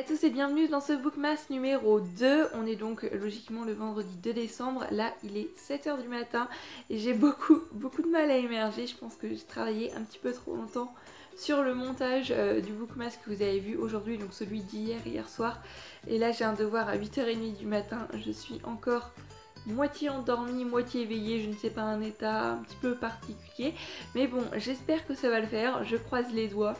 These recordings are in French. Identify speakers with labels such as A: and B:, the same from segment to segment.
A: Salut à tous et bienvenue dans ce Bookmas numéro 2. On est donc logiquement le vendredi 2 décembre. Là, il est 7 h du matin et j'ai beaucoup de mal à émerger. Je pense que j'ai travaillé un petit peu trop longtemps sur le montage du Bookmas que vous avez vu aujourd'hui, donc celui d'hier, hier soir. Et là, j'ai un devoir à 8 h 30 du matin. Je suis encore moitié endormie, moitié éveillée, je ne sais pas, un état un petit peu particulier. Mais bon, j'espère que ça va le faire, je croise les doigts.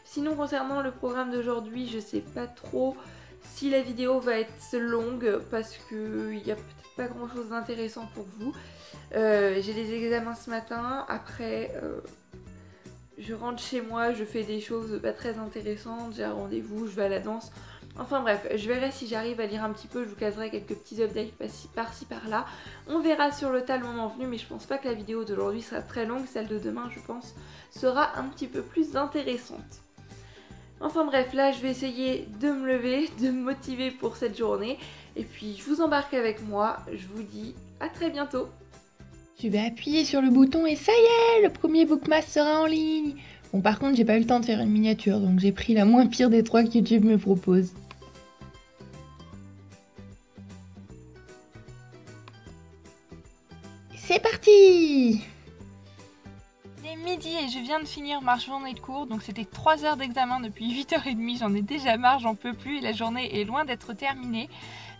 A: Sinon, concernant le programme d'aujourd'hui, je sais pas trop si la vidéo va être longue parce qu'il n'y a peut-être pas grand chose d'intéressant pour vous. J'ai des examens ce matin, après je rentre chez moi, je fais des choses pas très intéressantes, j'ai un rendez-vous, je vais à la danse. Enfin bref, je verrai si j'arrive à lire un petit peu, je vous caserai quelques petits updates par-ci par-là. On verra sur le tas le moment venu, mais je pense pas que la vidéo d'aujourd'hui sera très longue, celle de demain je pense sera un petit peu plus intéressante. Enfin bref, là je vais essayer de me lever, de me motiver pour cette journée. Et puis je vous embarque avec moi, je vous dis à très bientôt.
B: Je vais appuyer sur le bouton et ça y est, le premier Bookmas sera en ligne. Bon, par contre, j'ai pas eu le temps de faire une miniature, donc j'ai pris la moins pire des trois que YouTube me propose. C'est parti! Il est midi et je viens de finir ma journée de cours, donc c'était 3 heures d'examen depuis 8 h 30, j'en ai déjà marre, j'en peux plus et la journée est loin d'être terminée.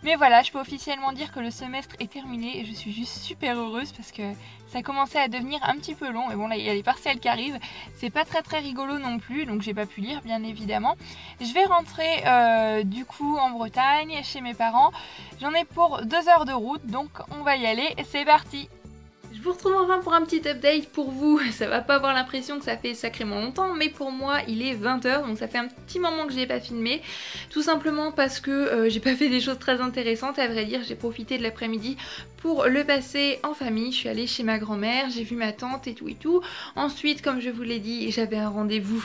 B: Mais voilà, je peux officiellement dire que le semestre est terminé et je suis juste super heureuse parce que ça commençait à devenir un petit peu long. Et bon, là il y a les partiels qui arrivent, c'est pas très rigolo non plus, donc j'ai pas pu lire bien évidemment. Je vais rentrer du coup en Bretagne chez mes parents, j'en ai pour 2 heures de route, donc on va y aller, c'est parti!
A: Je vous retrouve enfin pour un petit update pour vous. Ça va pas avoir l'impression que ça fait sacrément longtemps, mais pour moi il est 20 h, donc ça fait un petit moment que j'ai pas filmé. Tout simplement parce que j'ai pas fait des choses très intéressantes, à vrai dire. J'ai profité de l'après-midi pour le passer en famille. Je suis allée chez ma grand-mère, j'ai vu ma tante et tout. Ensuite, comme je vous l'ai dit, j'avais un rendez-vous,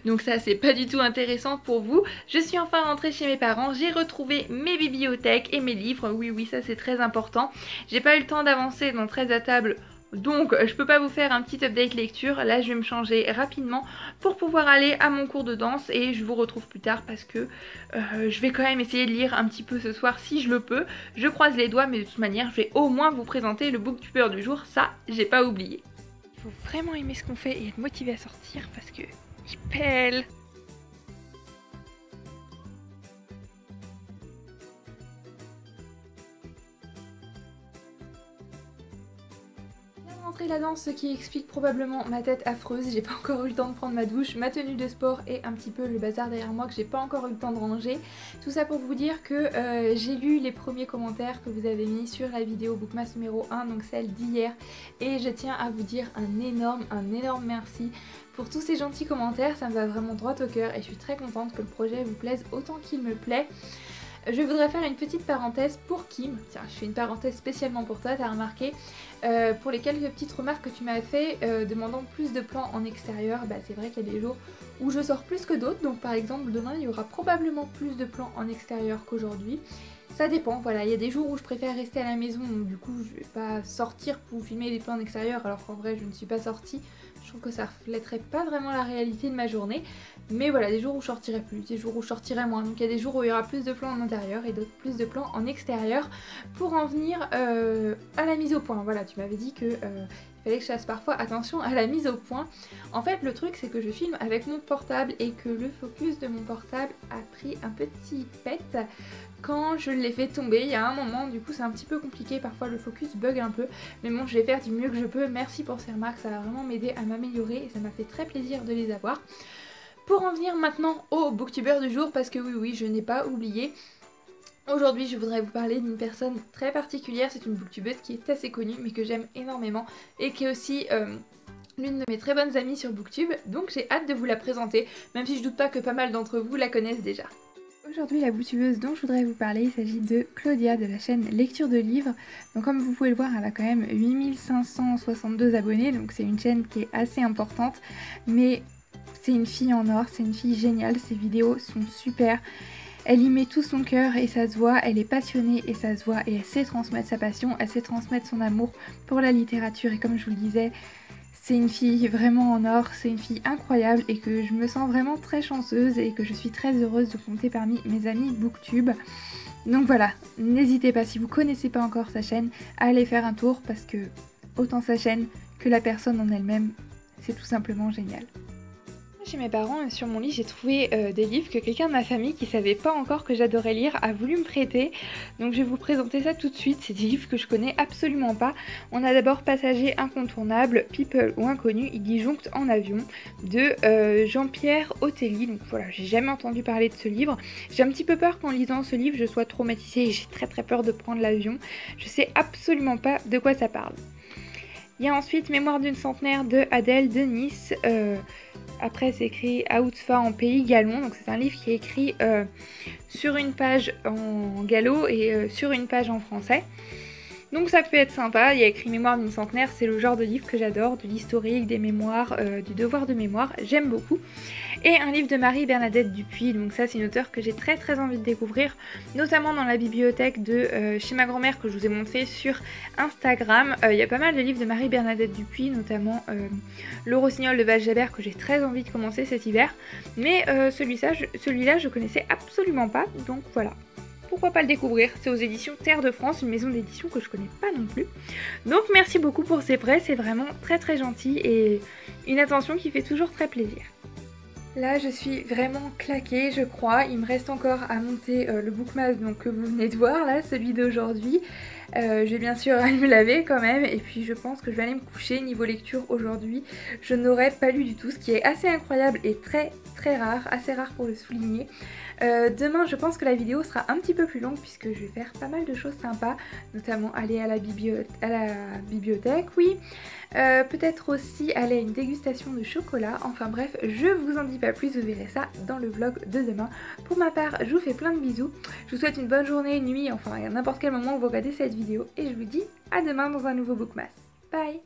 A: donc ça c'est pas du tout intéressant pour vous. Je suis enfin rentrée chez mes parents, j'ai retrouvé mes bibliothèques et mes livres. Oui, ça c'est très important. J'ai pas eu le temps d'avancer dans 13 à table, donc je peux pas vous faire un petit update lecture. Là je vais me changer rapidement pour pouvoir aller à mon cours de danse et je vous retrouve plus tard parce que je vais quand même essayer de lire un petit peu ce soir si je le peux. Je croise les doigts, mais de toute manière je vais au moins vous présenter le booktuber du jour, ça j'ai pas oublié. Il faut vraiment aimer ce qu'on fait et être motivé à sortir parce que il pèle. La danse, ce qui explique probablement ma tête affreuse. J'ai pas encore eu le temps de prendre ma douche, ma tenue de sport et un petit peu le bazar derrière moi que j'ai pas encore eu le temps de ranger. Tout ça pour vous dire que j'ai lu les premiers commentaires que vous avez mis sur la vidéo Bookmas numéro 1, donc celle d'hier, et je tiens à vous dire un énorme merci pour tous ces gentils commentaires. Ça me va vraiment droit au cœur et je suis très contente que le projet vous plaise autant qu'il me plaît. Je voudrais faire une petite parenthèse pour Kim. Tiens, je fais une parenthèse spécialement pour toi, t'as remarqué. Pour les quelques petites remarques que tu m'as fait demandant plus de plans en extérieur, bah c'est vrai qu'il y a des jours où je sors plus que d'autres. Donc par exemple demain il y aura probablement plus de plans en extérieur qu'aujourd'hui. Ça dépend, voilà, il y a des jours où je préfère rester à la maison, donc du coup je vais pas sortir pour filmer les plans en extérieur alors qu'en vrai je ne suis pas sortie. Je trouve que ça reflèterait pas vraiment la réalité de ma journée. Mais voilà, des jours où je sortirai plus, des jours où je sortirai moins. Donc il y a des jours où il y aura plus de plans en intérieur et d'autres plus de plans en extérieur. Pour en venir à la mise au point, voilà, tu m'avais dit que il fallait que je fasse parfois attention à la mise au point. En fait le truc c'est que je filme avec mon portable et que le focus de mon portable a pris un petit pet quand je l'ai fait tomber il y a un moment. Du coup c'est un petit peu compliqué, parfois le focus bug un peu, mais bon je vais faire du mieux que je peux. Merci pour ces remarques, ça va vraiment m'aider à m'améliorer et ça m'a fait très plaisir de les avoir. Pour en venir maintenant au booktuber du jour, parce que oui je n'ai pas oublié. Aujourd'hui je voudrais vous parler d'une personne très particulière. C'est une booktubeuse qui est assez connue mais que j'aime énormément et qui est aussi l'une de mes très bonnes amies sur Booktube. Donc j'ai hâte de vous la présenter, même si je doute pas que pas mal d'entre vous la connaissent déjà. Aujourd'hui la booktubeuse dont je voudrais vous parler, il s'agit de Claudia de la chaîne Lecture de Livres. Donc comme vous pouvez le voir, elle a quand même 8562 abonnés, donc c'est une chaîne qui est assez importante, mais c'est une fille en or, c'est une fille géniale, ses vidéos sont super. Elle y met tout son cœur et ça se voit, elle est passionnée et ça se voit, et elle sait transmettre sa passion, elle sait transmettre son amour pour la littérature, et comme je vous le disais, C'est une fille vraiment en or, c'est une fille incroyable et que je me sens vraiment très chanceuse et que je suis très heureuse de compter parmi mes amis Booktube. Donc voilà, n'hésitez pas, si vous connaissez pas encore sa chaîne, à aller faire un tour parce que autant sa chaîne que la personne en elle-même, c'est tout simplement génial. Chez mes parents, sur mon lit, j'ai trouvé des livres que quelqu'un de ma famille qui savait pas encore que j'adorais lire a voulu me prêter. Donc je vais vous présenter ça tout de suite. C'est des livres que je connais absolument pas. On a d'abord Passager incontournable, People ou Inconnu, il disjoncte en avion, de Jean-Pierre Otelli. Donc voilà, j'ai jamais entendu parler de ce livre. J'ai un petit peu peur qu'en lisant ce livre, je sois traumatisée et j'ai très peur de prendre l'avion. Je sais absolument pas de quoi ça parle. Il y a ensuite Mémoire d'une centenaire de Adèle de Nice. Après c'est écrit à Outsfa en pays galon, donc c'est un livre qui est écrit sur une page en gallo et sur une page en français. Donc ça peut être sympa. Il y a écrit Mémoire d'une centenaire, c'est le genre de livre que j'adore, de l'historique, des mémoires, du devoir de mémoire, j'aime beaucoup. Et un livre de Marie-Bernadette Dupuis, donc ça c'est une auteure que j'ai très envie de découvrir, notamment dans la bibliothèque de chez ma grand-mère que je vous ai montré sur Instagram. Il y a pas mal de livres de Marie-Bernadette Dupuis, notamment Le Rossignol de Val-Jabert que j'ai très envie de commencer cet hiver. Mais celui-là je connaissais absolument pas, donc voilà. Pourquoi pas le découvrir, c'est aux éditions Terre de France, une maison d'édition que je connais pas non plus. Donc merci beaucoup pour ces prêts, c'est vraiment très gentil et une attention qui fait toujours très plaisir. Là je suis vraiment claquée je crois, il me reste encore à monter le bookmas donc, que vous venez de voir là, celui d'aujourd'hui. Je vais bien sûr aller me laver quand même et puis je pense que je vais aller me coucher. Niveau lecture aujourd'hui je n'aurais pas lu du tout, ce qui est assez incroyable et très rare, assez rare pour le souligner. Demain je pense que la vidéo sera un petit peu plus longue puisque je vais faire pas mal de choses sympas, notamment aller à la bibliothèque, oui. Peut-être aussi aller à une dégustation de chocolat, enfin bref, je vous en dis pas plus, vous verrez ça dans le vlog de demain. Pour ma part, je vous fais plein de bisous, je vous souhaite une bonne journée, nuit, enfin à n'importe quel moment où vous regardez cette vidéo et je vous dis à demain dans un nouveau bookmas. Bye!